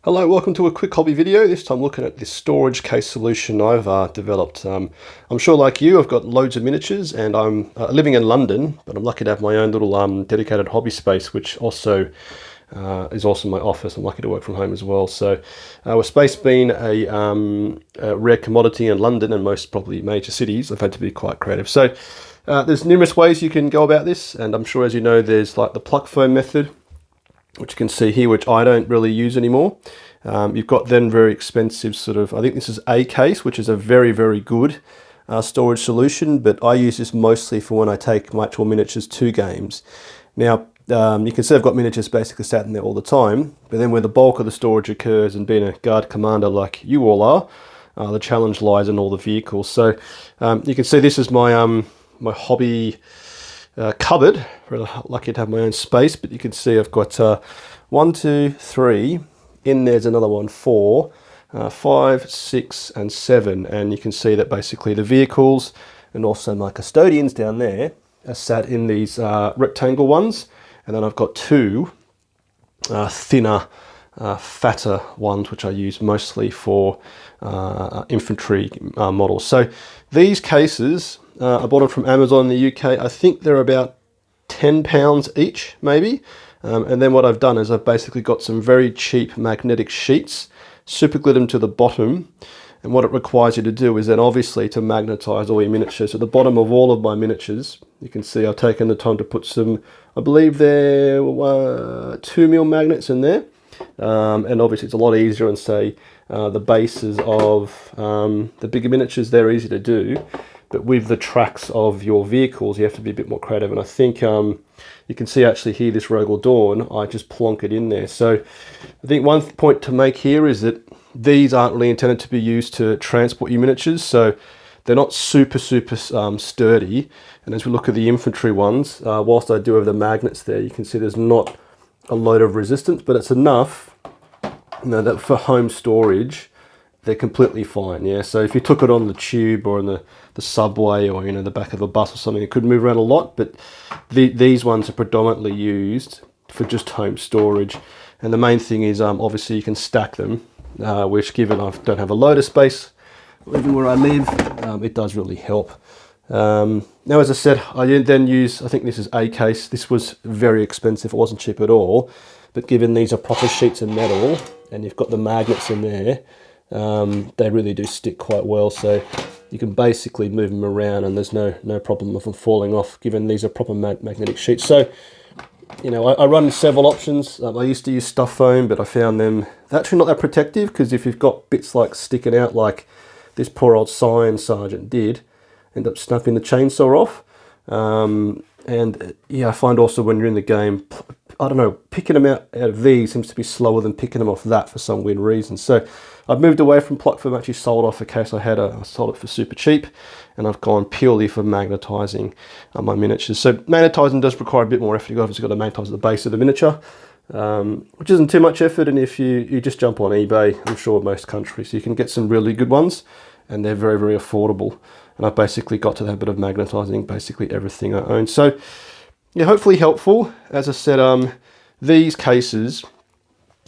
Hello, welcome to a quick hobby video. This time looking at this storage case solution I've developed. I'm sure like you, I've got loads of miniatures and I'm living in London, but I'm lucky to have my own little dedicated hobby space, which also is also my office. I'm lucky to work from home as well. So with space being a rare commodity in London and most probably major cities, I've had to be quite creative. So there's numerous ways you can go about this, and I'm sure, as you know, there's like the pluck foam method, which you can see here, which I don't really use anymore. You've got then very expensive sort of, I think this is a case, which is a very, very good storage solution, but I use this mostly for when I take my actual miniatures to games. Now, you can see I've got miniatures basically sat in there all the time, but then where the bulk of the storage occurs, and being a guard commander like you all are, the challenge lies in all the vehicles. So you can see this is my my hobby cupboard. Really lucky to have my own space, but you can see I've got 1, 2, 3. In there's another one, 4, 5, 6, and 7. And you can see that basically the vehicles and also my custodians down there are sat in these rectangle ones, and then I've got 2 thinner, fatter ones, which I use mostly for infantry models. So these cases, I bought them from Amazon in the UK. I think they're about £10 each, maybe. And then what I've done is I've basically got some very cheap magnetic sheets, super glued them to the bottom. And what it requires you to do is then obviously to magnetize all your miniatures. At the bottom of all of my miniatures, you can see I've taken the time to put some, I believe they're 2mm magnets in there. And obviously it's a lot easier on, say, the bases of the bigger miniatures. They're easy to do. But with the tracks of your vehicles, you have to be a bit more creative. And I think you can see actually here, this Rogal Dawn, I just plonk it in there. So I think one point to make here is that these aren't really intended to be used to transport your miniatures. So they're not super sturdy. And as we look at the infantry ones, whilst I do have the magnets there, you can see there's not a load of resistance, but it's enough, you know, that for home storage, they're completely fine. Yeah, so if you took it on the tube or in the subway or, you know, the back of a bus or something, it could move around a lot, but these ones are predominantly used for just home storage. And the main thing is obviously you can stack them, which, given I don't have a load of space living where I live, it does really help. Now, as I said, I then use, I think this is a case. This was very expensive. It wasn't cheap at all, but given these are proper sheets of metal and you've got the magnets in there, they really do stick quite well. So you can basically move them around and there's no problem of them falling off, given these are proper magnetic sheets. So, you know, I run several options. I used to use stuff foam, but I found them actually not that protective, because if you've got bits like sticking out like this poor old Scion Sergeant did, end up snapping the chainsaw off. And yeah, I find also when you're in the game, I don't know, picking them out of these seems to be slower than picking them off that for some weird reason. So I've moved away from pluck foam, actually sold off a case I had. I sold it for super cheap, and I've gone purely for magnetizing my miniatures. So magnetizing does require a bit more effort. You've obviously got to magnetize at the base of the miniature, which isn't too much effort. And if you just jump on eBay, I'm sure most countries, you can get some really good ones, and they're very, very affordable. And I've basically got to that bit of magnetizing basically everything I own. So yeah, hopefully helpful. As I said, these cases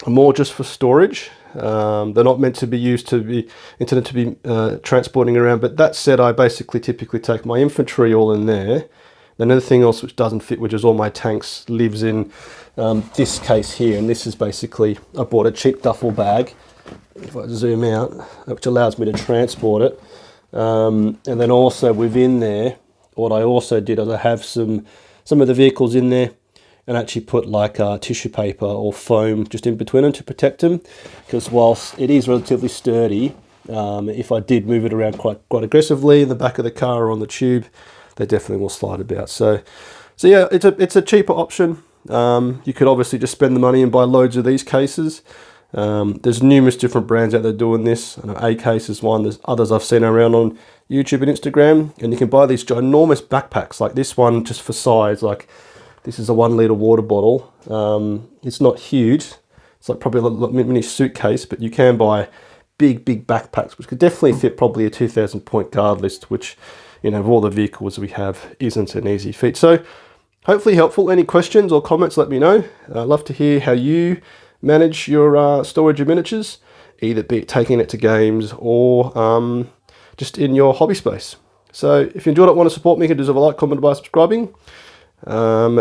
are more just for storage. They're not meant to be used to be intended to be transporting around. But that said, I basically typically take my infantry all in there. Then anything else which doesn't fit, which is all my tanks, lives in this case here. And this is basically, I bought a cheap duffel bag, if I zoom out, which allows me to transport it. And then also within there, what I also did is I have some of the vehicles in there, and actually put like tissue paper or foam just in between them to protect them, because whilst it is relatively sturdy, if I did move it around quite aggressively in the back of the car or on the tube, they definitely will slide about. So yeah, it's a cheaper option. You could obviously just spend the money and buy loads of these cases. There's numerous different brands out there doing this. I know A-Case is one. There's others I've seen around on YouTube and Instagram, and you can buy these ginormous backpacks like this one, just for size. Like, this is a 1 litre water bottle. It's not huge. It's like probably a mini suitcase, but you can buy big backpacks, which could definitely fit probably a 2,000 point guard list, which, you know, of all the vehicles we have, isn't an easy feat. So hopefully helpful. Any questions or comments, let me know. I'd love to hear how you manage your storage of miniatures, either be it taking it to games or just in your hobby space. So if you enjoyed it, want to support me, you can deserve a like, comment, by subscribing.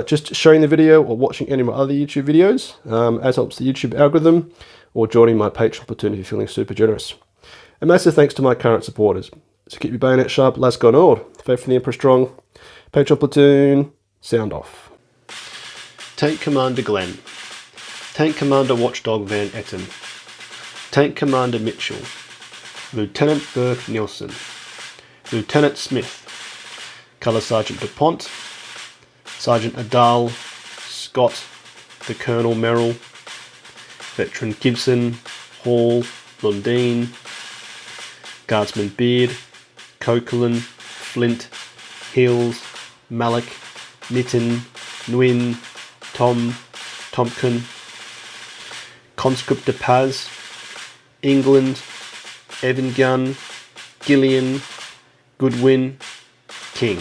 Just sharing the video or watching any of my other YouTube videos, as helps the YouTube algorithm, or joining my Patreon platoon if you're feeling super generous. And massive thanks to my current supporters. So keep your bayonet sharp, let's go Nord. Faith for the Emperor strong. Patreon platoon, sound off. Tank Commander Glenn. Tank Commander Watchdog Van Etten. Tank Commander Mitchell. Lieutenant Burke Nielsen. Lieutenant Smith. Colour Sergeant DuPont. Sergeant Adal, Scott, the Colonel Merrill, Veteran Gibson, Hall, Lundeen, Guardsman Beard, Coquelin, Flint, Hills, Malik, Nitton, Nguyen, Tom, Tompkin, Conscript de Paz, England, Evan Gunn, Gillian, Goodwin, King.